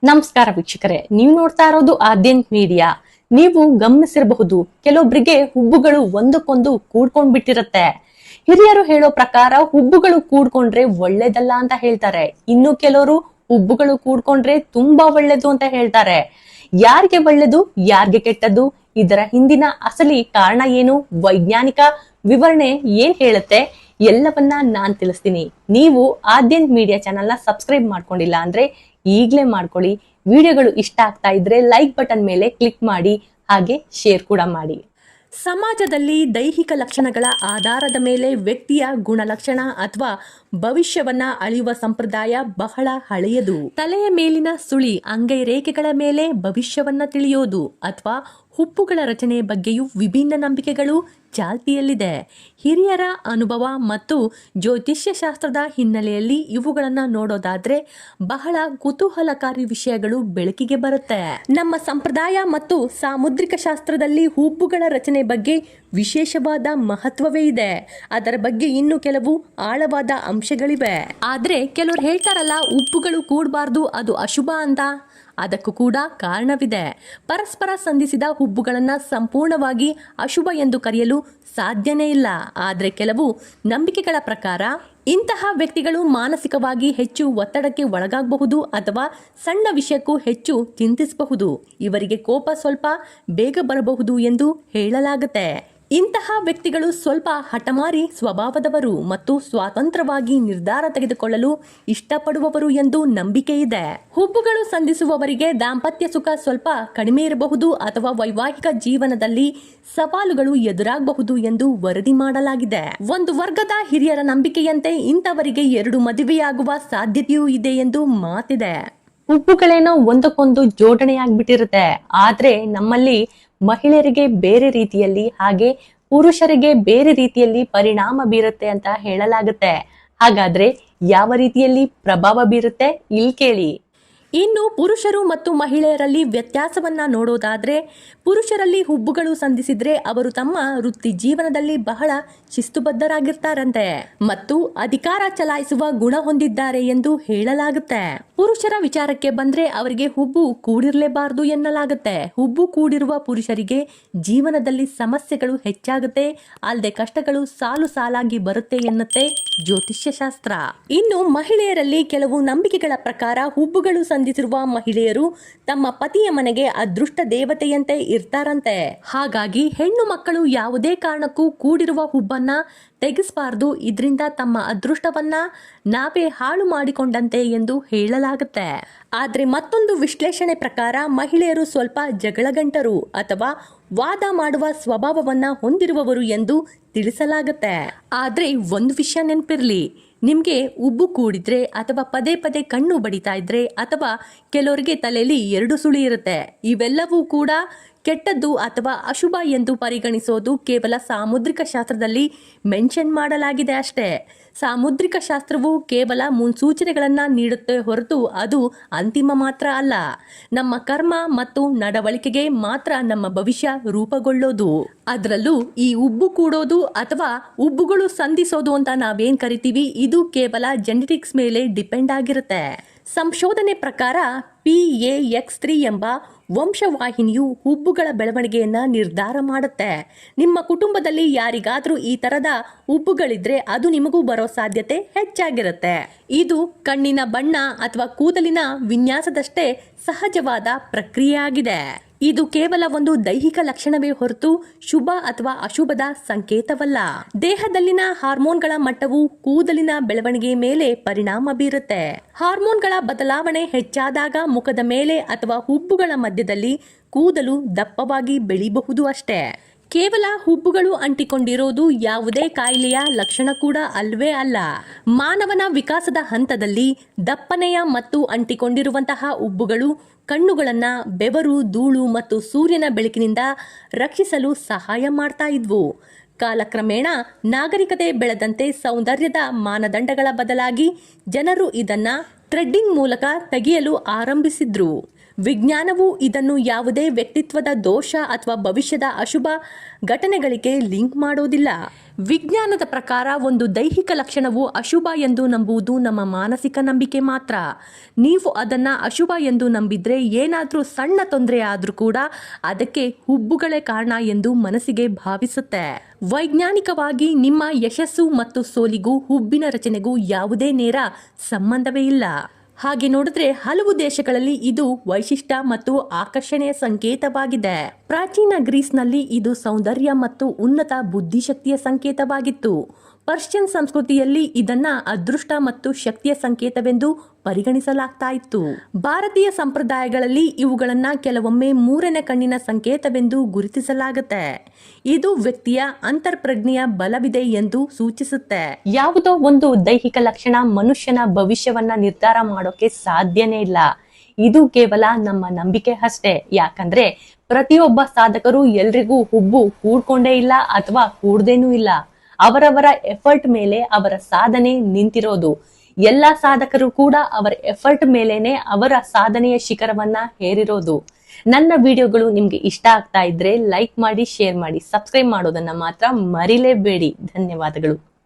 ನಮಸ್ಕಾರ ವೀಕ್ಷಕರೇ, ನೀವು ನೋಡ್ತಾ ಇರೋದು ಆದ್ಯಂತ್ ಮೀಡಿಯಾ. ನೀವು ಗಮನಿಸಿರಬಹುದು, ಕೆಲವೊಬ್ಬರಿಗೆ ಹುಬ್ಬುಗಳು ಒಂದಕ್ಕೊಂದು ಕೂಡ್ಕೊಂಡ್ ಬಿಟ್ಟಿರತ್ತೆ. ಹಿರಿಯರು ಹೇಳೋ ಪ್ರಕಾರ ಹುಬ್ಬುಗಳು ಕೂಡ್ಕೊಂಡ್ರೆ ಒಳ್ಳೇದಲ್ಲ ಅಂತ ಹೇಳ್ತಾರೆ. ಇನ್ನು ಕೆಲವರು ಹುಬ್ಬುಗಳು ಕೂಡ್ಕೊಂಡ್ರೆ ತುಂಬಾ ಒಳ್ಳೇದು ಅಂತ ಹೇಳ್ತಾರೆ. ಯಾರಿಗೆ ಒಳ್ಳೇದು, ಯಾರಿಗೆ ಕೆಟ್ಟದ್ದು, ಇದರ ಹಿಂದಿನ ಅಸಲಿ ಕಾರಣ ಏನು, ವೈಜ್ಞಾನಿಕ ವಿವರಣೆ ಏನ್ ಹೇಳುತ್ತೆ, ಎಲ್ಲವನ್ನ ನಾನ್ ತಿಳಿಸ್ತೀನಿ. ನೀವು ಆದ್ಯಂತ್ ಮೀಡಿಯಾ ಚಾನೆಲ್ ನ ಸಬ್ಸ್ಕ್ರೈಬ್ ಮಾಡ್ಕೊಂಡಿಲ್ಲ ಅಂದ್ರೆ ಈಗ್ಲೇ ಮಾಡ್ಕೊಳ್ಳಿ. ವಿಡಿಯೋಗಳು ಇಷ್ಟ ಆಗ್ತಾ ಇದ್ರೆ ಲೈಕ್ ಬಟನ್ ಮೇಲೆ ಕ್ಲಿಕ್ ಮಾಡಿ, ಹಾಗೆ ಶೇರ್ ಕೂಡ ಮಾಡಿ. ಸಮಾಜದಲ್ಲಿ ದೈಹಿಕ ಲಕ್ಷಣಗಳ ಆಧಾರದ ಮೇಲೆ ವ್ಯಕ್ತಿಯ ಗುಣಲಕ್ಷಣ ಅಥವಾ ಭವಿಷ್ಯವನ್ನ ಅಳೆಯುವ ಸಂಪ್ರದಾಯ ಬಹಳ ಹಳೆಯದು. ತಲೆಯ ಮೇಲಿನ ಸುಳಿ ಅಂಗೈ ರೇಖೆಗಳ ಮೇಲೆ ಭವಿಷ್ಯವನ್ನ ತಿಳಿಯೋದು ಅಥವಾ ಹುಬ್ಬುಗಳ ರಚನೆ ಬಗ್ಗೆಯೂ ವಿಭಿನ್ನ ನಂಬಿಕೆಗಳು ಚಾಲ್ತಿಯಲ್ಲಿದೆ. ಹಿರಿಯರ ಅನುಭವ ಮತ್ತು ಜ್ಯೋತಿಷ್ಯ ಶಾಸ್ತ್ರದ ಹಿನ್ನೆಲೆಯಲ್ಲಿ ಇವುಗಳನ್ನ ನೋಡೋದಾದ್ರೆ ಬಹಳ ಕುತೂಹಲಕಾರಿ ವಿಷಯಗಳು ಬೆಳಕಿಗೆ ಬರುತ್ತೆ. ನಮ್ಮ ಸಂಪ್ರದಾಯ ಮತ್ತು ಸಾಮುದ್ರಿಕ ಶಾಸ್ತ್ರದಲ್ಲಿ ಹುಬ್ಬುಗಳ ರಚನೆ ಬಗ್ಗೆ ವಿಶೇಷವಾದ ಮಹತ್ವವೇ ಇದೆ. ಅದರ ಬಗ್ಗೆ ಇನ್ನು ಕೆಲವು ಆಳವಾದ ಅಂಶಗಳಿವೆ. ಆದ್ರೆ ಕೆಲವರು ಹೇಳ್ತಾರಲ್ಲ, ಹುಬ್ಬುಗಳು ಕೂಡಬಾರ್ದು, ಅದು ಅಶುಭ ಅಂತ. ಅದಕ್ಕೂ ಕೂಡ ಕಾರಣವಿದೆ. ಪರಸ್ಪರ ಸಂಧಿಸಿದ ಹುಬ್ಬುಗಳನ್ನ ಸಂಪೂರ್ಣವಾಗಿ ಅಶುಭ ಎಂದು ಕರೆಯಲು ಸಾಧ್ಯನೇ ಇಲ್ಲ. ಆದರೆ ಕೆಲವು ನಂಬಿಕೆಗಳ ಪ್ರಕಾರ ಇಂತಹ ವ್ಯಕ್ತಿಗಳು ಮಾನಸಿಕವಾಗಿ ಹೆಚ್ಚು ಒತ್ತಡಕ್ಕೆ ಒಳಗಾಗಬಹುದು ಅಥವಾ ಸಣ್ಣ ವಿಷಯಕ್ಕೂ ಹೆಚ್ಚು ಚಿಂತಿಸಬಹುದು. ಇವರಿಗೆ ಕೋಪ ಸ್ವಲ್ಪ ಬೇಗ ಬರಬಹುದು ಎಂದು ಹೇಳಲಾಗುತ್ತೆ. ಇಂತಹ ವ್ಯಕ್ತಿಗಳು ಸ್ವಲ್ಪ ಹಠಮಾರಿ ಸ್ವಭಾವದವರು ಮತ್ತು ಸ್ವತಂತ್ರವಾಗಿ ನಿರ್ಧಾರ ತೆಗೆದುಕೊಳ್ಳಲು ಇಷ್ಟಪಡುವವರು ಎಂದು ನಂಬಿಕೆ ಇದೆ. ಹುಬ್ಬುಗಳು ಸಂಧಿಸುವವರಿಗೆ ದಾಂಪತ್ಯ ಸುಖ ಸ್ವಲ್ಪ ಕಡಿಮೆ ಇರಬಹುದು ಅಥವಾ ವೈವಾಹಿಕ ಜೀವನದಲ್ಲಿ ಸವಾಲುಗಳು ಎದುರಾಗಬಹುದು ಎಂದು ವರದಿ ಮಾಡಲಾಗಿದೆ. ಒಂದು ವರ್ಗದ ಹಿರಿಯರ ನಂಬಿಕೆಯಂತೆ ಇಂಥವರಿಗೆ 2 ಮದುವೆಯಾಗುವ ಸಾಧ್ಯತೆಯೂ ಇದೆ ಎಂದು ಮಾತಿದೆ. ಹುಬ್ಬುಗಳೇನೋ ಒಂದಕ್ಕೊಂದು ಜೋಡಣೆಯಾಗ್ಬಿಟ್ಟಿರುತ್ತೆ. ಆದ್ರೆ ನಮ್ಮಲ್ಲಿ ಮಹಿಳೆಯರಿಗೆ ಬೇರೆ ರೀತಿಯಲ್ಲಿ ಹಾಗೆ ಪುರುಷರಿಗೆ ಬೇರೆ ರೀತಿಯಲ್ಲಿ ಪರಿಣಾಮ ಬೀರುತ್ತೆ ಅಂತ ಹೇಳಲಾಗುತ್ತೆ. ಹಾಗಾದ್ರೆ ಯಾವ ರೀತಿಯಲ್ಲಿ ಪ್ರಭಾವ ಬೀರುತ್ತೆ ಇಲ್ಲಿ ಕೇಳಿ. ಇನ್ನು ಪುರುಷರು ಮತ್ತು ಮಹಿಳೆಯರಲ್ಲಿ ವ್ಯತ್ಯಾಸವನ್ನ ನೋಡೋದಾದ್ರೆ, ಪುರುಷರಲ್ಲಿ ಹುಬ್ಬುಗಳು ಸಂಧಿಸಿದ್ರೆ ಅವರು ತಮ್ಮ ವೃತ್ತಿ ಜೀವನದಲ್ಲಿ ಬಹಳ ಶಿಸ್ತುಬದ್ಧರಾಗಿರ್ತಾರಂತೆ ಮತ್ತು ಅಧಿಕಾರ ಚಲಾಯಿಸುವ ಗುಣ ಹೊಂದಿದ್ದಾರೆ ಎಂದು ಹೇಳಲಾಗುತ್ತೆ. ಪುರುಷರ ವಿಚಾರಕ್ಕೆ ಬಂದ್ರೆ ಅವರಿಗೆ ಹುಬ್ಬು ಕೂಡಿರ್ಲೇಬಾರದು ಎನ್ನಲಾಗುತ್ತೆ. ಹುಬ್ಬು ಕೂಡಿರುವ ಪುರುಷರಿಗೆ ಜೀವನದಲ್ಲಿ ಸಮಸ್ಯೆಗಳು ಹೆಚ್ಚಾಗುತ್ತೆ, ಅಲ್ಲದೆ ಕಷ್ಟಗಳು ಸಾಲು ಸಾಲಾಗಿ ಬರುತ್ತೆ ಎನ್ನುತ್ತೆ ಜ್ಯೋತಿಷ್ಯ ಶಾಸ್ತ್ರ. ಇನ್ನು ಮಹಿಳೆಯರಲ್ಲಿ ಕೆಲವು ನಂಬಿಕೆಗಳ ಪ್ರಕಾರ ಹುಬ್ಬುಗಳು ಸಂಧಿಸಿರುವ ಮಹಿಳೆಯರು ತಮ್ಮ ಪತಿಯ ಮನೆಗೆ ಅದೃಷ್ಟ ದೇವತೆಯಂತೆ ಇರ್ತಾರಂತೆ. ಹಾಗಾಗಿ ಹೆಣ್ಣು ಮಕ್ಕಳು ಯಾವುದೇ ಕಾರಣಕ್ಕೂ ಕೂಡಿರುವ ಹುಬ್ಬನ್ನ ತೆಗೆಸಬಾರದು. ಇದರಿಂದ ತಮ್ಮ ಅದೃಷ್ಟವನ್ನ ನಾವೇ ಹಾಳು ಮಾಡಿಕೊಂಡಂತೆ ಎಂದು ಹೇಳಲಾಗುತ್ತೆ. ಆದ್ರೆ ಮತ್ತೊಂದು ವಿಶ್ಲೇಷಣೆ ಪ್ರಕಾರ ಮಹಿಳೆಯರು ಸ್ವಲ್ಪ ಜಗಳಗಂಟರು ಅಥವಾ ವಾದ ಮಾಡುವ ಸ್ವಭಾವವನ್ನ ಹೊಂದಿರುವವರು ಎಂದು ತಿಳಿಸಲಾಗುತ್ತೆ. ಆದ್ರೆ ಒಂದು ವಿಷಯ ನೆನಪಿರ್ಲಿ, ನಿಮ್ಗೆ ಉಬ್ಬು ಕೂಡಿದ್ರೆ ಅಥವಾ ಪದೇ ಪದೇ ಕಣ್ಣು ಬಡಿತಾ ಇದ್ರೆ ಅಥವಾ ಕೆಲವರಿಗೆ ತಲೆಯಲ್ಲಿ 2 ಸುಳಿ ಇರುತ್ತೆ, ಇವೆಲ್ಲವೂ ಕೂಡ ಕೆಟ್ಟದ್ದು ಅಥವಾ ಅಶುಭ ಎಂದು ಪರಿಗಣಿಸೋದು ಕೇವಲ ಸಾಮುದ್ರಿಕ ಶಾಸ್ತ್ರದಲ್ಲಿ ಮೆನ್ಷನ್ ಮಾಡಲಾಗಿದೆ ಅಷ್ಟೇ. ಸಾಮುದ್ರಿಕ ಶಾಸ್ತ್ರವು ಕೇವಲ ಮುನ್ಸೂಚನೆಗಳನ್ನ ನೀಡುತ್ತೆ ಹೊರತು ಅದು ಅಂತಿಮ ಮಾತ್ರ ಅಲ್ಲ. ನಮ್ಮ ಕರ್ಮ ಮತ್ತು ನಡವಳಿಕೆಗೆ ಮಾತ್ರ ನಮ್ಮ ಭವಿಷ್ಯ ರೂಪುಗೊಳ್ಳೋದು. ಅದರಲ್ಲೂ ಈ ಉಬ್ಬು ಕೂಡೋದು ಅಥವಾ ಉಬ್ಬುಗಳು ಸಂಧಿಸೋದು ಅಂತ ನಾವೇನ್ ಕರಿತೀವಿ, ಇದು ಕೇವಲ ಜೆನೆಟಿಕ್ಸ್ ಮೇಲೆ ಡಿಪೆಂಡ್ ಆಗಿರುತ್ತೆ. ಸಂಶೋಧನೆ ಪ್ರಕಾರ PAX3 ಎಂಬ ವಂಶವಾಹಿನಿಯು ಹುಬ್ಬುಗಳ ಬೆಳವಣಿಗೆಯನ್ನ ನಿರ್ಧಾರ ಮಾಡುತ್ತೆ. ನಿಮ್ಮ ಕುಟುಂಬದಲ್ಲಿ ಯಾರಿಗಾದ್ರೂ ಈ ತರದ ಹುಬ್ಬುಗಳಿದ್ರೆ ಅದು ನಿಮಗೂ ಬರೋ ಸಾಧ್ಯತೆ ಹೆಚ್ಚಾಗಿರುತ್ತೆ. ಇದು ಕಣ್ಣಿನ ಬಣ್ಣ ಅಥವಾ ಕೂದಲಿನ ವಿನ್ಯಾಸದಷ್ಟೇ ಸಹಜವಾದ ಪ್ರಕ್ರಿಯೆಯಾಗಿದೆ. ಇದು ಕೇವಲ ಒಂದು ದೈಹಿಕ ಲಕ್ಷಣವೇ ಹೊರತು ಶುಭ ಅಥವಾ ಅಶುಭದ ಸಂಕೇತವಲ್ಲ. ದೇಹದಲ್ಲಿನ ಹಾರ್ಮೋನ್ಗಳ ಮಟ್ಟವು ಕೂದಲಿನ ಬೆಳವಣಿಗೆ ಮೇಲೆ ಪರಿಣಾಮ ಬೀರುತ್ತೆ. ಹಾರ್ಮೋನ್ಗಳ ಬದಲಾವಣೆ ಹೆಚ್ಚಾದಾಗ ಮುಖದ ಮೇಲೆ ಅಥವಾ ಹುಬ್ಬುಗಳ ಮಧ್ಯದಲ್ಲಿ ಕೂದಲು ದಪ್ಪವಾಗಿ ಬೆಳೆಯಬಹುದು ಅಷ್ಟೇ. ಕೇವಲ ಹುಬ್ಬುಗಳು ಅಂಟಿಕೊಂಡಿರೋದು ಯಾವುದೇ ಕಾಯಿಲೆಯ ಲಕ್ಷಣ ಕೂಡ ಅಲ್ವೇ ಅಲ್ಲ. ಮಾನವನ ವಿಕಾಸದ ಹಂತದಲ್ಲಿ ದಪ್ಪನೆಯ ಮತ್ತು ಅಂಟಿಕೊಂಡಿರುವಂತಹ ಹುಬ್ಬುಗಳು ಕಣ್ಣುಗಳನ್ನ ಬೆವರು, ಧೂಳು ಮತ್ತು ಸೂರ್ಯನ ಬೆಳಕಿನಿಂದ ರಕ್ಷಿಸಲು ಸಹಾಯ ಮಾಡ್ತಾ ಇದ್ವು. ಕಾಲಕ್ರಮೇಣ ನಾಗರಿಕತೆ ಬೆಳೆದಂತೆ ಸೌಂದರ್ಯದ ಮಾನದಂಡಗಳ ಬದಲಾಗಿ ಜನರು ಇದನ್ನ ಥ್ರೆಡ್ಡಿಂಗ್ ಮೂಲಕ ತೆಗೆಯಲು ಆರಂಭಿಸಿದ್ರು. ವಿಜ್ಞಾನವು ಇದನ್ನು ಯಾವುದೇ ವ್ಯಕ್ತಿತ್ವದ ದೋಷ ಅಥವಾ ಭವಿಷ್ಯದ ಅಶುಭ ಘಟನೆಗಳಿಗೆ ಲಿಂಕ್ ಮಾಡೋದಿಲ್ಲ. ವಿಜ್ಞಾನದ ಪ್ರಕಾರ ಒಂದು ದೈಹಿಕ ಲಕ್ಷಣವು ಅಶುಭ ಎಂದು ನಂಬುವುದು ನಮ್ಮ ಮಾನಸಿಕ ನಂಬಿಕೆ ಮಾತ್ರ. ನೀವು ಅದನ್ನ ಅಶುಭ ಎಂದು ನಂಬಿದ್ರೆ ಏನಾದ್ರೂ ಸಣ್ಣ ತೊಂದರೆ ಆದ್ರೂ ಕೂಡ ಅದಕ್ಕೆ ಹುಬ್ಬುಗಳೇ ಕಾರಣ ಎಂದು ಮನಸ್ಸಿಗೆ ಭಾವಿಸುತ್ತೆ. ವೈಜ್ಞಾನಿಕವಾಗಿ ನಿಮ್ಮ ಯಶಸ್ಸು ಮತ್ತು ಸೋಲಿಗೂ ಹುಬ್ಬಿನ ರಚನೆಗೂ ಯಾವುದೇ ನೇರ ಸಂಬಂಧವೇ ಇಲ್ಲ. ಹಾಗೆ ನೋಡಿದ್ರೆ ಹಲವು ದೇಶಗಳಲ್ಲಿ ಇದು ವೈಶಿಷ್ಟ್ಯ ಮತ್ತು ಆಕರ್ಷಣೆಯ ಸಂಕೇತವಾಗಿದೆ. ಪ್ರಾಚೀನ ಗ್ರೀಸ್ನಲ್ಲಿ ಇದು ಸೌಂದರ್ಯ ಮತ್ತು ಉನ್ನತ ಬುದ್ಧಿಶಕ್ತಿಯ ಸಂಕೇತವಾಗಿತ್ತು. ಪರ್ಷಿಯನ್ ಸಂಸ್ಕೃತಿಯಲ್ಲಿ ಇದನ್ನ ಅದೃಷ್ಟ ಮತ್ತು ಶಕ್ತಿಯ ಸಂಕೇತವೆಂದು ಪರಿಗಣಿಸಲಾಗ್ತಾ ಇತ್ತು. ಭಾರತೀಯ ಸಂಪ್ರದಾಯಗಳಲ್ಲಿ ಇವುಗಳನ್ನ ಕೆಲವೊಮ್ಮೆ ಮೂರನೇ ಕಣ್ಣಿನ ಸಂಕೇತವೆಂದು ಗುರುತಿಸಲಾಗುತ್ತೆ. ಇದು ವ್ಯಕ್ತಿಯ ಅಂತರ್ಪ್ರಜ್ಞೆಯ ಬಲವಿದೆ ಎಂದು ಸೂಚಿಸುತ್ತೆ. ಯಾವುದೋ ಒಂದು ದೈಹಿಕ ಲಕ್ಷಣ ಮನುಷ್ಯನ ಭವಿಷ್ಯವನ್ನ ನಿರ್ಧಾರ ಮಾಡೋಕೆ ಸಾಧ್ಯನೇ ಇಲ್ಲ. ಇದು ಕೇವಲ ನಮ್ಮ ನಂಬಿಕೆ ಅಷ್ಟೇ. ಯಾಕಂದ್ರೆ ಪ್ರತಿಯೊಬ್ಬ ಸಾಧಕರು ಎಲ್ರಿಗೂ ಹುಬ್ಬು ಕೂಡ್ಕೊಂಡೇ ಇಲ್ಲ ಅಥವಾ ಕೂಡ್ದೇನೂ ಇಲ್ಲ. ಅವರವರ ಎಫರ್ಟ್ ಮೇಲೆ ಅವರ ಸಾಧನೆ ನಿಂತಿರೋದು. ಎಲ್ಲಾ ಸಾಧಕರು ಕೂಡ ಅವರ ಎಫರ್ಟ್ ಮೇಲೇನೆ ಅವರ ಸಾಧನೆಯ ಶಿಖರವನ್ನ ಹೇರಿರೋದು. ನನ್ನ ವಿಡಿಯೋಗಳು ನಿಮ್ಗೆ ಇಷ್ಟ ಆಗ್ತಾ ಇದ್ರೆ ಲೈಕ್ ಮಾಡಿ, ಶೇರ್ ಮಾಡಿ, ಸಬ್ಸ್ಕ್ರೈಬ್ ಮಾಡೋದನ್ನ ಮಾತ್ರ ಮರಿಲೇಬೇಡಿ. ಧನ್ಯವಾದಗಳು.